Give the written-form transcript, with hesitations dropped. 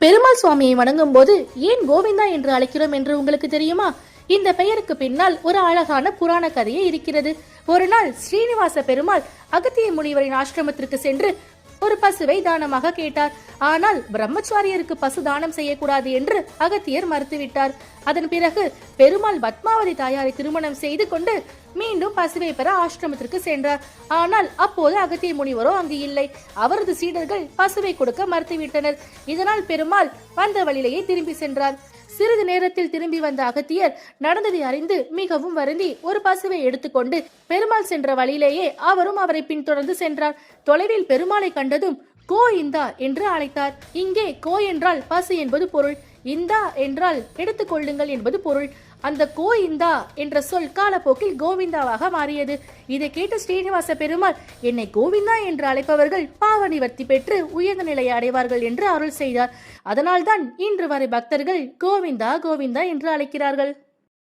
பெருமாள் சுவாமியை வணங்கும் போது ஏன் கோவிந்தா என்று அழைக்கிறோம் என்று உங்களுக்கு தெரியுமா? இந்த பெயருக்கு பின்னால் ஒரு அழகான புராண கதையே இருக்கிறது. ஒரு நாள் ஸ்ரீனிவாச பெருமாள் அகத்திய முனிவரின் ஆசிரமத்திற்கு சென்று ஒரு பசுவை தானமாக கேட்டார். ஆனால் பிரம்மச்சாரியருக்கு பசு தானம் செய்யக்கூடாது என்று அகத்தியர் மறுத்துவிட்டார். அதன் பிறகு பெருமாள் பத்மாவதி தாயாரை திருமணம் செய்து கொண்டு மீண்டும் பசுவை பெற ஆசிரமத்திற்கு சென்றார். ஆனால் அப்போது அகத்திய முனிவரோ அங்கு இல்லை. அவரது சீடர்கள் பசுவை கொடுக்க மறுத்துவிட்டனர். இதனால் பெருமாள் வந்த வழியிலேயே திரும்பி சென்றார். சிறிது நேரத்தில் திரும்பி வந்த அகத்தியர் நடந்ததை அறிந்து மிகவும் வருந்தி ஒரு பசுவை எடுத்துக்கொண்டு பெருமாள் சென்ற வழியிலேயே அவரும் அவரை பின்தொடர்ந்து சென்றார். தொலைவில் பெருமாளை கண்டதும் கோ இந்தா என்று அழைத்தார். இங்கே கோ என்றால் பசு என்பது பொருள், இந்தா என்றால் எடுத்துக்கொள்ளுங்கள் என்பது பொருள். அந்த கோ இந்தா என்ற சொல் காலப்போக்கில் கோவிந்தாவாக மாறியது. இதை கேட்டு ஸ்ரீனிவாச பெருமாள், என்னை கோவிந்தா என்று அழைப்பவர்கள் பாவ நிவர்த்தி பெற்று உயர்ந்த நிலையை அடைவார்கள் என்று அருள் செய்தார். அதனால்தான் இன்று வரை பக்தர்கள் கோவிந்தா கோவிந்தா என்று அழைக்கிறார்கள்.